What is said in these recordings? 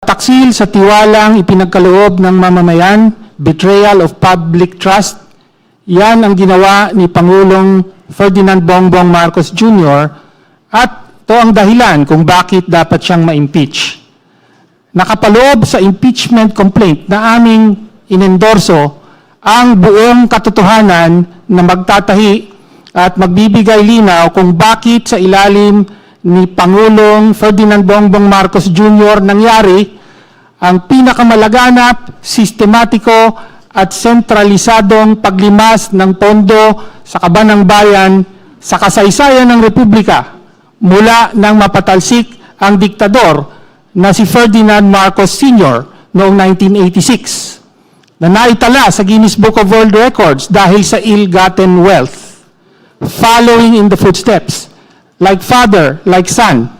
Taksil sa tiwalang ipinagkaloob ng mamamayan, betrayal of public trust, yan ang ginawa ni Pangulong Ferdinand Bongbong Marcos Jr. at ito ang dahilan kung bakit dapat siyang ma-impeach. Nakapaloob sa impeachment complaint na aming inendorso ang buong katotohanan na magtatahi at magbibigay linaw kung bakit sa ilalim ni Pangulong Ferdinand Bongbong Marcos Jr. nangyari ang pinakamalaganap, sistematiko at sentralisadong paglimas ng pondo sa kaban ng bayan sa kasaysayan ng Republika mula nang mapatalsik ang diktador na si Ferdinand Marcos Sr. noong 1986 na naitala sa Guinness Book of World Records dahil sa ill-gotten wealth, following in the footsteps, like father, like son.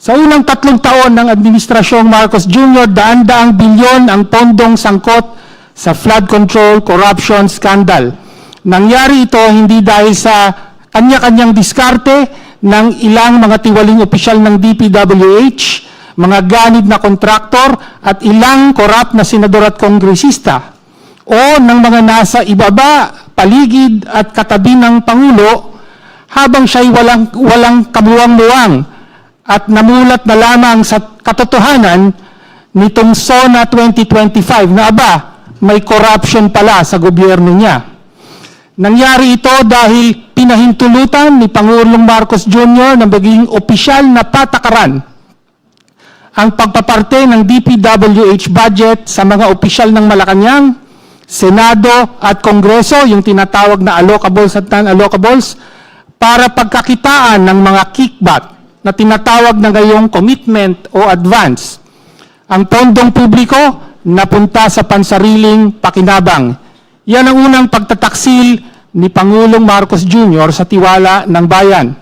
Sa unang 3 taon ng Administrasyong Marcos Jr., daan-daang bilyon ang pondong sangkot sa flood control corruption scandal. Nangyari ito hindi dahil sa kanya-kanyang diskarte ng ilang mga tiwaling opisyal ng DPWH, mga ganid na kontraktor at ilang korap na senador at kongresista o ng mga nasa ibaba, paligid at katabi ng Pangulo habang siya'y walang kamuwang-muwang at namulat na lamang sa katotohanan nitong SONA 2025 na may corruption pala sa gobyerno niya. Nangyari ito dahil pinahintulutan ni Pangulong Marcos Jr. na maging opisyal na patakaran ang pagpaparte ng DPWH budget sa mga opisyal ng Malacanang, Senado at Kongreso, yung tinatawag na allocables at non-allocables, para pagkakitaan ng mga kickback na tinatawag na ngayong commitment o advance. Ang pondong publiko napunta sa pansariling pakinabang. Yan ang unang pagtataksil ni Pangulong Marcos Jr. sa tiwala ng bayan.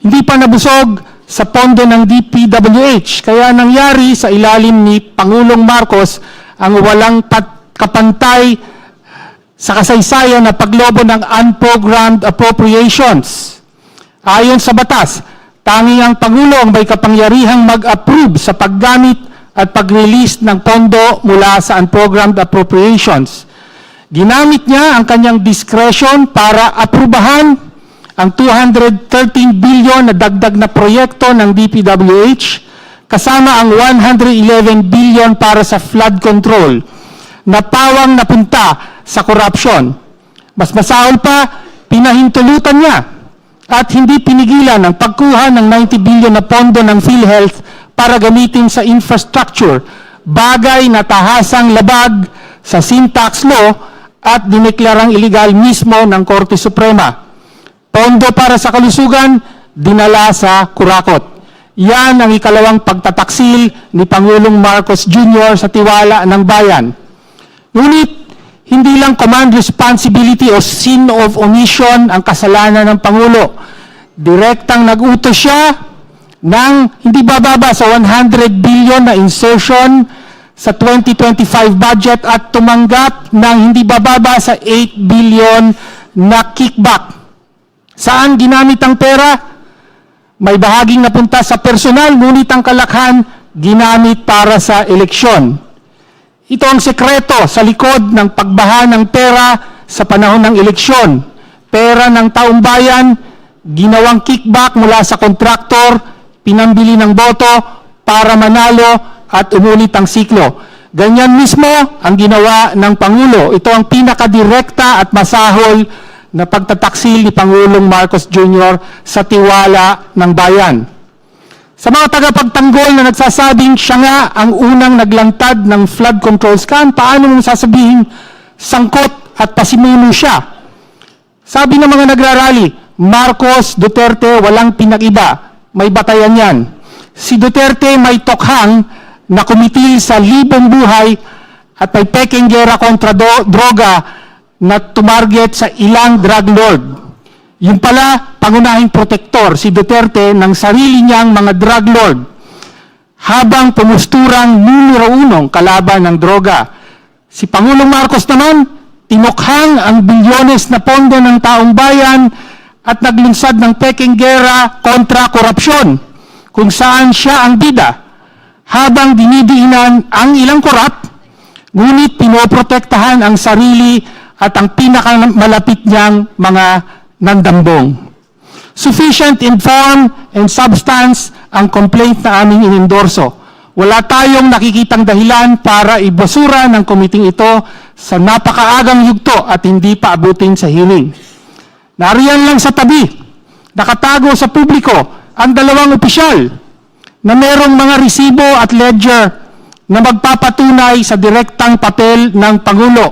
Hindi pa nabusog sa pondo ng DPWH, kaya nangyari sa ilalim ni Pangulong Marcos ang walang kapantay sa kasaysayan na paglobo ng unprogrammed appropriations. Ayon sa batas, tanging ang Pangulo ang may kapangyarihang mag-approve sa paggamit at pag-release ng pondo mula sa unprogrammed appropriations. Ginamit niya ang kanyang discretion para aprubahan ang 213 billion na dagdag na proyekto ng DPWH kasama ang 111 billion para sa flood control na pawang napunta sa korupsyon. Mas masahol pa, pinahintulutan niya at hindi pinigilan ang pagkuha ng 90 billion na pondo ng PhilHealth para gamitin sa infrastructure, bagay na tahasang labag sa sin tax law at dineklarang iligal mismo ng Korte Suprema. Pondo para sa kalusugan, dinala sa kurakot. Yan ang ikalawang pagtataksil ni Pangulong Marcos Jr. sa tiwala ng bayan. Ngunit, hindi lang command responsibility o sin of omission ang kasalanan ng Pangulo. Direktang nag-utos siya ng hindi bababa sa 100 billion na insertion sa 2025 budget at tumanggap ng hindi bababa sa 8 billion na kickback. Saan ginamit ang pera? May bahaging napunta sa personal, ngunit ang kalakhan ginamit para sa eleksyon. Ito ang sekreto sa likod ng pagbaha ng pera sa panahon ng eleksyon. Pera ng taong bayan, ginawang kickback mula sa kontraktor, pinambili ng boto para manalo at umulit ang siklo. Ganyan mismo ang ginawa ng Pangulo. Ito ang pinakadirekta at masahol na pagtataksil ni Pangulong Marcos Jr. sa tiwala ng bayan. Sa mga tagapagtanggol na nagsasabing siya nga ang unang naglantad ng flood control scam, paano mong sasabihin sangkot at pasimuno siya? Sabi ng mga nagrarally, Marcos, Duterte, walang pinag-iba. May batayan yan. Si Duterte may tokhang na kumitil sa libong buhay at may peking gera kontra droga na tumarget sa ilang drug lord. Yung pala, pangunahing protektor si Duterte ng sarili niyang mga drug lord habang pumusturang numero 1 kalaban ng droga. Si Pangulong Marcos naman, tinokhang ang bilyones na pondo ng taong bayan at naglunsad ng peking gera kontra korupsyon kung saan siya ang bida habang dinidiinan ang ilang korap, ngunit pinoprotektahan ang sarili at ang pinakamalapit niyang mga nandambong. Sufficient in form and substance ang complaint na aming inendorso. Wala tayong nakikitang dahilan para ibasura ng komiting ito sa napakaagang yugto at hindi pa abutin sa hearing. Nariyan lang sa tabi, nakatago sa publiko ang dalawang opisyal na merong mga resibo at ledger na magpapatunay sa direktang papel ng Pangulo,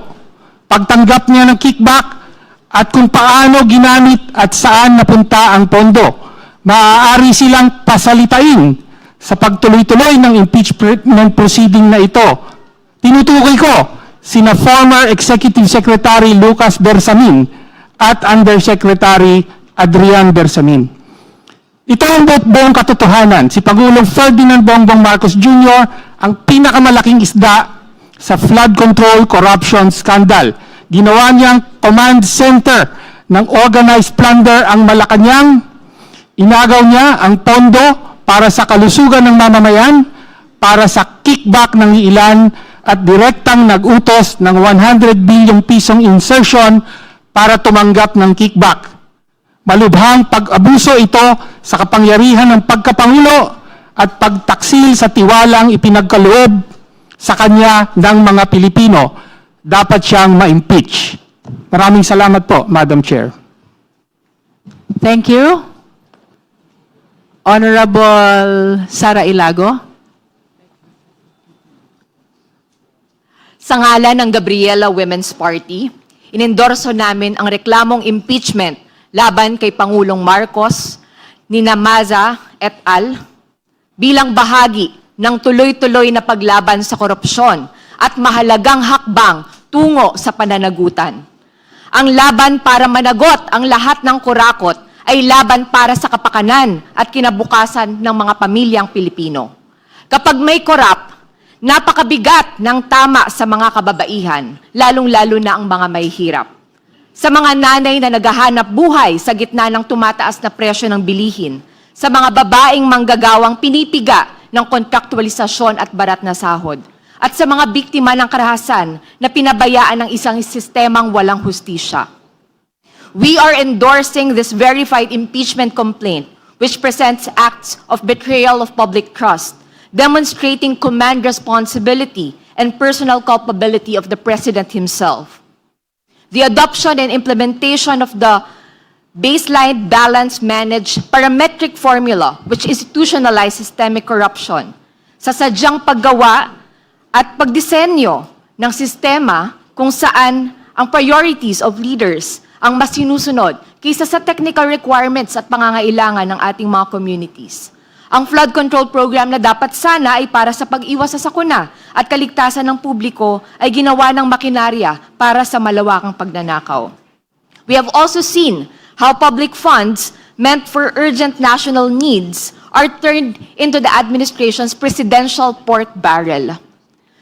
pagtanggap niya ng kickback at kung paano ginamit at saan napunta ang pondo. Maaari silang pasalitain sa pagtuloy-tuloy ng impeachment proceeding na ito. Tinutukoy ko sina former Executive Secretary Lucas Bersamin at Undersecretary Adrian Bersamin. Ito ang buong katotohanan. Si Pangulong Ferdinand Bongbong Marcos Jr. ang pinakamalaking isda sa flood control corruption scandal. Ginawa niyang command center ng organized plunder ang Malacanang. Inagaw niya ang pondo para sa kalusugan ng mamamayan, para sa kickback ng ilan at direktang nag-utos ng 100 bilyong pisong insertion para tumanggap ng kickback. Malubhang pag-abuso ito sa kapangyarihan ng pagkapangulo at pagtaksil sa tiwalang ipinagkaloob sa kanya ng mga Pilipino. Dapat siyang ma-impeach. Maraming salamat po, Madam Chair. Thank you. Honorable Sara Ilago. Sa ngalan ng Gabriela Women's Party, inendorso namin ang reklamong impeachment laban kay Pangulong Marcos, nina Maza et al. Bilang bahagi ng tuloy-tuloy na paglaban sa korupsyon at mahalagang hakbang tungo sa pananagutan. Ang laban para managot ang lahat ng kurakot ay laban para sa kapakanan at kinabukasan ng mga pamilyang Pilipino. Kapag may korap, napakabigat ng tama sa mga kababaihan, lalong-lalo na ang mga may hirap. Sa mga nanay na naghahanap buhay sa gitna ng tumataas na presyo ng bilihin, sa mga babaeng manggagawang pinipiga ng kontraktualisasyon at barat na sahod, at sa mga biktima ng karahasan na pinabayaan ng isang sistemang walang hustisya. We are endorsing this verified impeachment complaint, which presents acts of betrayal of public trust, demonstrating command responsibility and personal culpability of the President himself. The adoption and implementation of the baseline balance managed parametric formula, which institutionalized systemic corruption, sa sadyang paggawa at pagdisenyo ng sistema kung saan ang priorities of leaders ang mas sinusunod kaysa sa technical requirements at pangangailangan ng ating mga communities. Ang flood control program na dapat sana ay para sa pag-iwas sa sakuna at kaligtasan ng publiko ay ginawa ng makinarya para sa malawakang pagnanakaw. We have also seen how public funds meant for urgent national needs are turned into the administration's presidential pork barrel.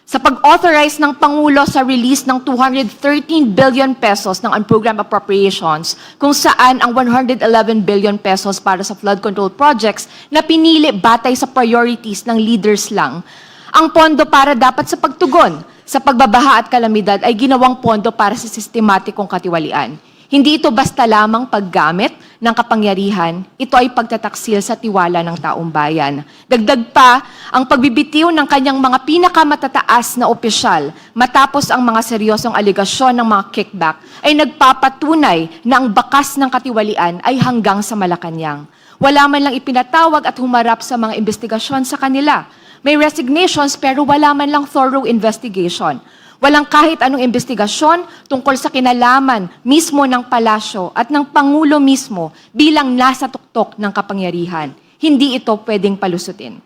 Sa pag-authorize ng Pangulo sa release ng 213 billion pesos ng unprogrammed appropriations, kung saan ang 111 billion pesos para sa flood control projects na pinili batay sa priorities ng leaders lang, ang pondo para dapat sa pagtugon sa pagbabaha at kalamidad ay ginawang pondo para sa sistematikong katiwalian. Hindi ito basta lamang paggamit ng kapangyarihan, ito ay pagtataksil sa tiwala ng taong bayan. Dagdag pa, ang pagbibitiw ng kanyang mga pinakamatataas na opisyal matapos ang mga seryosong aligasyon ng mga kickback ay nagpapatunay na ang bakas ng katiwalian ay hanggang sa Malacanang. Wala man lang ipinatawag at humarap sa mga investigasyon sa kanila. May resignations pero wala man lang thorough investigation. Walang kahit anong investigasyon tungkol sa kinalaman mismo ng palasyo at ng Pangulo mismo bilang nasa tuktok ng kapangyarihan. Hindi ito pwedeng palusutin.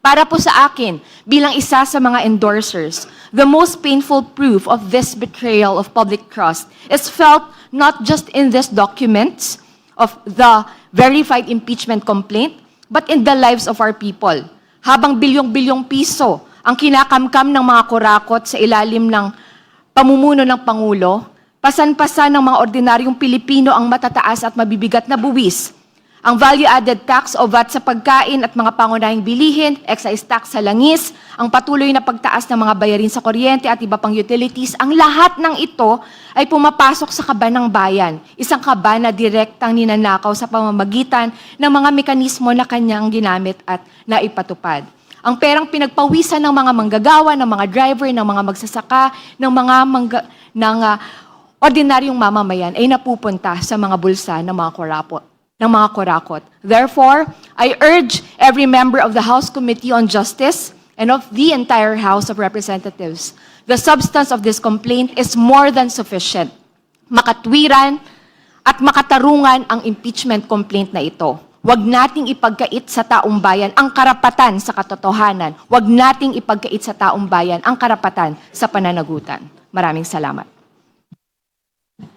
Para po sa akin, bilang isa sa mga endorsers, the most painful proof of this betrayal of public trust is felt not just in these documents of the verified impeachment complaint, but in the lives of our people. Habang bilyong-bilyong piso ang kinakamkam ng mga kurakot sa ilalim ng pamumuno ng Pangulo, pasan-pasan ng mga ordinaryong Pilipino ang matataas at mabibigat na buwis. Ang value-added tax o VAT sa pagkain at mga pangunahing bilihin, excise tax sa langis, ang patuloy na pagtaas ng mga bayarin sa kuryente at iba pang utilities, ang lahat ng ito ay pumapasok sa kaban ng bayan. Isang kaban na direktang ninanakaw sa pamamagitan ng mga mekanismo na kanyang ginamit at naipatupad. Ang perang pinagpawisan ng mga manggagawa, ng mga driver, ng mga magsasaka, ng ordinaryong mamamayan ay napupunta sa mga bulsa ng mga kurakot. Therefore, I urge every member of the House Committee on Justice and of the entire House of Representatives, the substance of this complaint is more than sufficient. Makatwiran at makatarungan ang impeachment complaint na ito. Huwag nating ipagkait sa taong bayan ang karapatan sa katotohanan. Huwag nating ipagkait sa taong bayan ang karapatan sa pananagutan. Maraming salamat.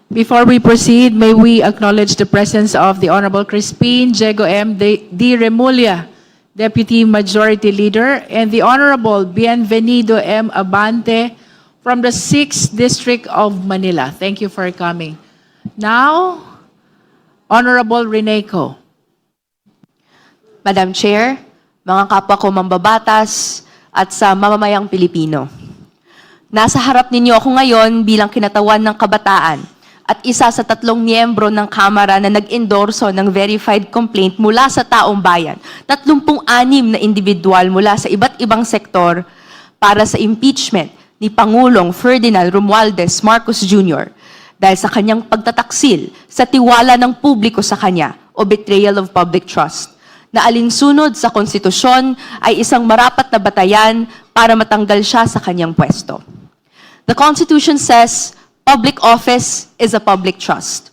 Before we proceed, may we acknowledge the presence of the Honorable Crispin Diego M. D. Remulla, Deputy Majority Leader, and the Honorable Bienvenido M. Abante from the 6th District of Manila. Thank you for coming. Now, Honorable Reneco. Madam Chair, mga kapwa ko mambabatas at sa mamamayang Pilipino. Nasa harap ninyo ako ngayon bilang kinatawan ng kabataan at isa sa 3 miyembro ng Kamara na nag-endorso ng verified complaint mula sa taong bayan. 36 na individual mula sa iba't ibang sektor para sa impeachment ni Pangulong Ferdinand Romualdez Marcos Jr. dahil sa kanyang pagtataksil sa tiwala ng publiko sa kanya o betrayal of public trust, na alinsunod sa konstitusyon ay isang marapat na batayan para matanggal siya sa kanyang pwesto. The Constitution says, public office is a public trust.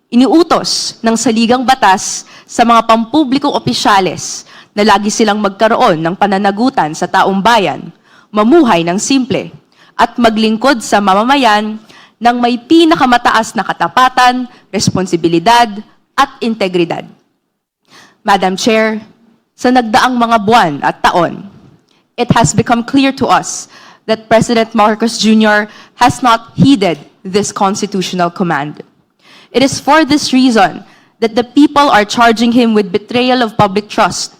Iniutos ng saligang batas sa mga pampublikong opisyales na lagi silang magkaroon ng pananagutan sa taong bayan, mamuhay ng simple, at maglingkod sa mamamayan ng may pinakamataas na katapatan, responsibilidad, at integridad. Madam Chair, sa nagdaang mga buwan at taon, it has become clear to us that President Marcos Jr. has not heeded this constitutional command. It is for this reason that the people are charging him with betrayal of public trust.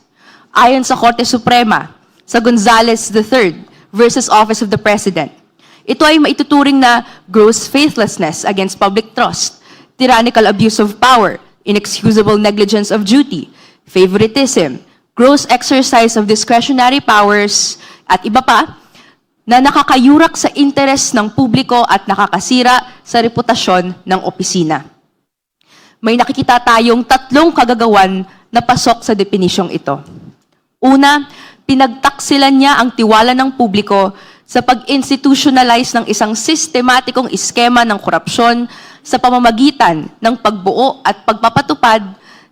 Ayon sa Korte Suprema, sa Gonzales III versus Office of the President, ito ay maituturing na gross faithlessness against public trust, tyrannical abuse of power, inexcusable negligence of duty, favoritism, gross exercise of discretionary powers, at iba pa, na nakakayurak sa interes ng publiko at nakakasira sa reputasyon ng opisina. May nakikita tayong 3 kagagawan na pasok sa definisyong ito. Una, pinagtaksilan niya ang tiwala ng publiko sa pag-institutionalize ng isang sistematikong iskema ng korupsyon sa pamamagitan ng pagbuo at pagpapatupad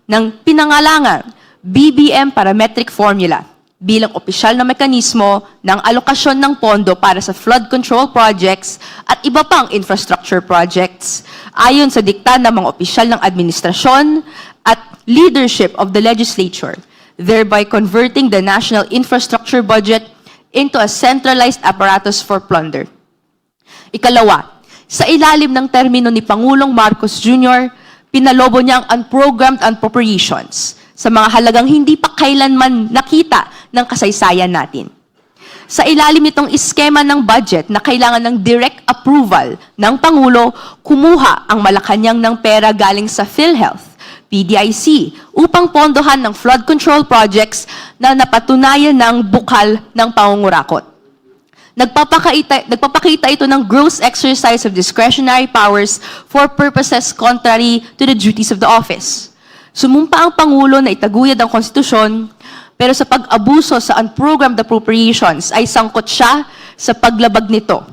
ng pinangalangang BBM Parametric Formula bilang opisyal na mekanismo ng alokasyon ng pondo para sa flood control projects at iba pang infrastructure projects ayon sa dikta ng mga opisyal ng administrasyon at leadership of the legislature, thereby converting the national infrastructure budget into a centralized apparatus for plunder. Ikalawa, sa ilalim ng termino ni Pangulong Marcos Jr., pinalobo niya ang unprogrammed appropriations sa mga halagang hindi pa kailanman nakita ng kasaysayan natin. Sa ilalim nitong iskema ng budget na kailangan ng direct approval ng Pangulo, kumuha ang Malacanang ng pera galing sa PhilHealth, PDIC, upang pondohan ng flood control projects na napatunayan ng bukal ng pangungurakot. Nagpapakita ito ng gross exercise of discretionary powers for purposes contrary to the duties of the office. Sumumpa ang Pangulo na itaguyod ang konstitusyon, pero sa pag-abuso sa unprogrammed appropriations ay sangkot siya sa paglabag nito,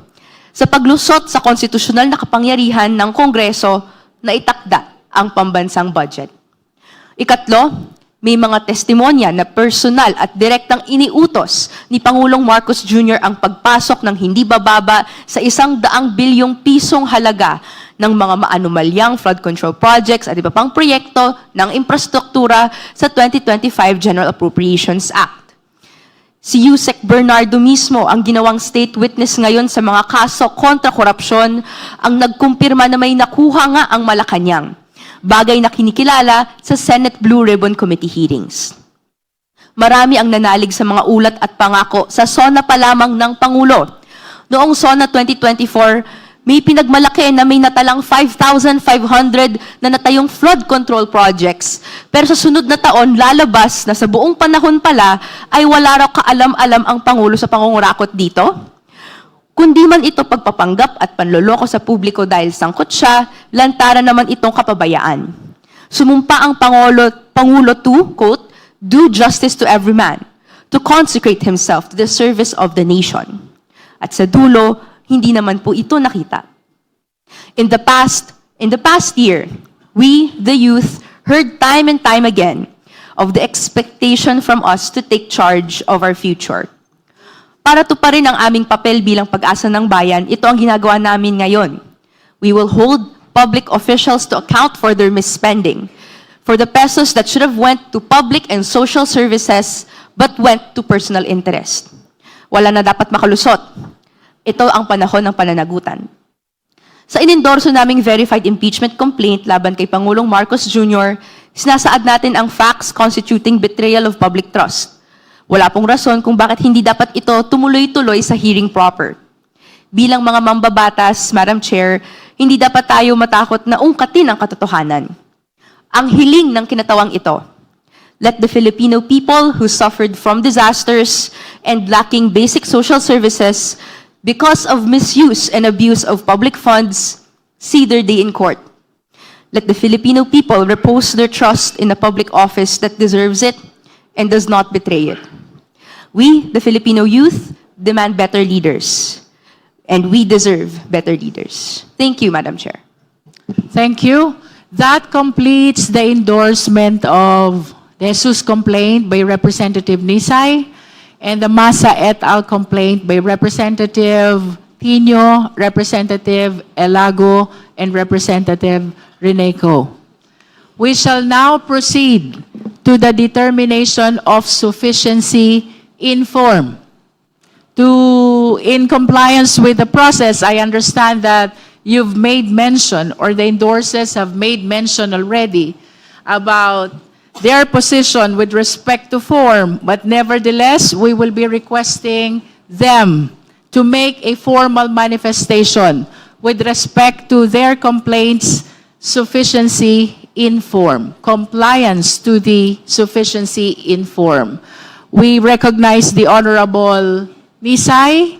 sa paglusot sa konstitusyonal na kapangyarihan ng Kongreso na itakda ang pambansang budget. Ikatlo, may mga testimonya na personal at direktang iniutos ni Pangulong Marcos Jr. ang pagpasok ng hindi bababa sa 100 bilyong pisong halaga ng mga maanumalyang flood control projects at iba pang proyekto ng infrastruktura sa 2025 General Appropriations Act. Si Yusek Bernardo mismo, ang ginawang state witness ngayon sa mga kaso kontra korupsyon, ang nagkumpirma na may nakuha nga ang Malacanang. bagay na kinikilala sa Senate Blue Ribbon Committee hearings. Marami ang nanalig sa mga ulat at pangako sa SONA pa lamang ng Pangulo. Noong SONA 2024, may pinagmalaki na may natalang 5,500 na natayong flood control projects. Pero sa sunod na taon, lalabas na sa buong panahon pala ay wala raw kaalam-alam ang Pangulo sa pangungurakot dito. Kundi man ito pagpapanggap at panloloko sa publiko dahil sangkot siya, lantaran naman itong kapabayaan. Sumumpa ang Pangulo to, quote, do justice to every man, to consecrate himself to the service of the nation. At sa dulo, hindi naman po ito nakita. In the past year, we, the youth, heard time and time again of the expectation from us to take charge of our future. Para tuparin ang aming papel bilang pag-asa ng bayan, ito ang ginagawa namin ngayon. We will hold public officials to account for their misspending, for the pesos that should have went to public and social services but went to personal interest. Wala na dapat makalusot. Ito ang panahon ng pananagutan. Sa inendorso naming verified impeachment complaint laban kay Pangulong Marcos Jr., sinasaad natin ang facts constituting betrayal of public trust. Wala pong rason kung bakit hindi dapat ito tumuloy-tuloy sa hearing proper. Bilang mga mambabatas, Madam Chair, hindi dapat tayo matakot na ungkatin ang katotohanan. Ang hiling ng kinatawang ito, let the Filipino people who suffered from disasters and lacking basic social services because of misuse and abuse of public funds, see their day in court. Let the Filipino people repose their trust in a public office that deserves it and does not betray it. We, the Filipino youth, demand better leaders, and we deserve better leaders. Thank you, Madam Chair. Thank you. That completes the endorsement of the Jesus complaint by Representative Nisay and the Masa et al. Complaint by Representative Tino, Representative Elago, and Representative Reneco. We shall now proceed to the determination of sufficiency in form. In compliance with the process, I understand that you've made mention, or the endorsers have made mention already about their position with respect to form, but nevertheless, we will be requesting them to make a formal manifestation with respect to their complaints, sufficiency in form, compliance to the sufficiency in form. We recognize the Honorable Nisay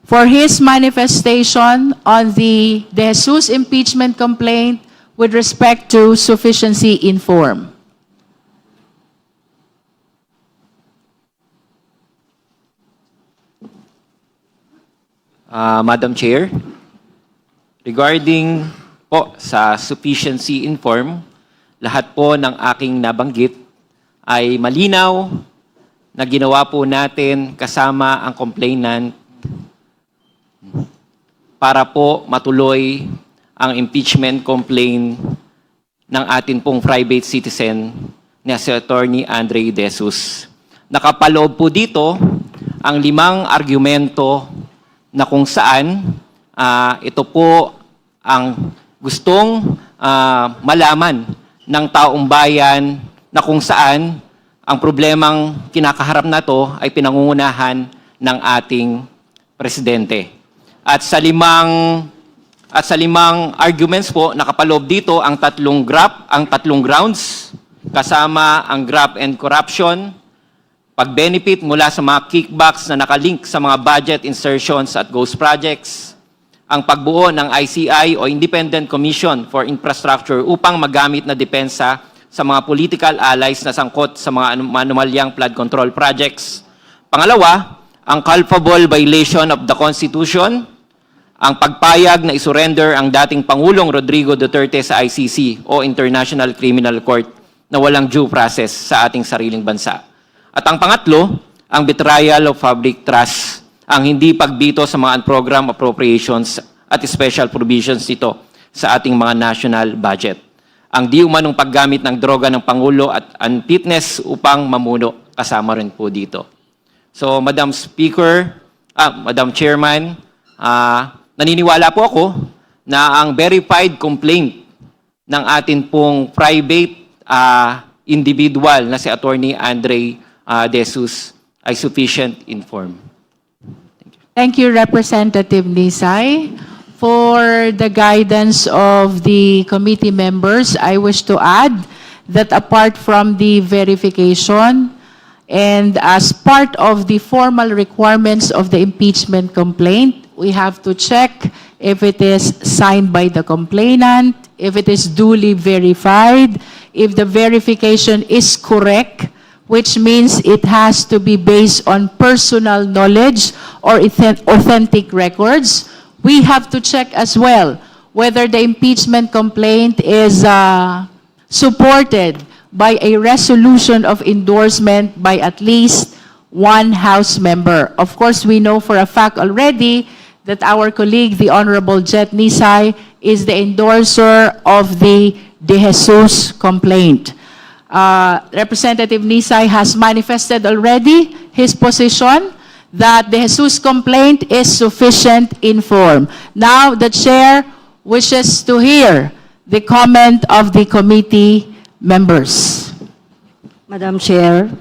for his manifestation on the De Jesus impeachment complaint with respect to sufficiency in form. Madam Chair, regarding po sa sufficiency in form, lahat po ng aking nabanggit ay malinaw na ginawa po natin kasama ang complainant para po matuloy ang impeachment complaint ng atin pong private citizen na si Attorney Andre De Jesus. Nakapaloob po dito ang 5 argumento na kung saan ito po ang gustong malaman ng taong bayan na kung saan ang problemang kinakaharap na to ay pinangungunahan ng ating presidente. At sa limang arguments po, nakapaloob dito ang tatlong grounds, kasama ang graft and corruption, pag-benefit mula sa mga kickbacks na nakalink sa mga budget insertions at ghost projects, ang pagbuo ng ICI o Independent Commission for Infrastructure upang magamit na depensa sa mga political allies na sangkot sa mga anomalyang flood control projects. Pangalawa, ang culpable violation of the Constitution, ang pagpayag na isurrender ang dating Pangulong Rodrigo Duterte sa ICC o International Criminal Court na walang due process sa ating sariling bansa. At ang pangatlo, ang betrayal of public trust, ang hindi pagbito sa mga program appropriations at special provisions nito sa ating mga national budget. Ang di umanong paggamit ng droga ng Pangulo at unfitness upang mamuno, kasama rin po dito. So, Madam Speaker, Madam Chairman, naniniwala po ako na ang verified complaint ng atin pong private individual na si Attorney Andre De Jesus ay sufficient informed. Thank you, Representative Nisay. For the guidance of the committee members, I wish to add that apart from the verification and as part of the formal requirements of the impeachment complaint, we have to check if it is signed by the complainant, if it is duly verified, if the verification is correct, which means it has to be based on personal knowledge or authentic records. We have to check as well whether the impeachment complaint is supported by a resolution of endorsement by at least one House member. Of course, we know for a fact already that our colleague, the Honorable Jet Nisay, is the endorser of the De Jesus complaint. Representative Nisay has manifested already his position that the Jesus complaint is sufficient in form. Now, the chair wishes to hear the comment of the committee members. Madam Chair,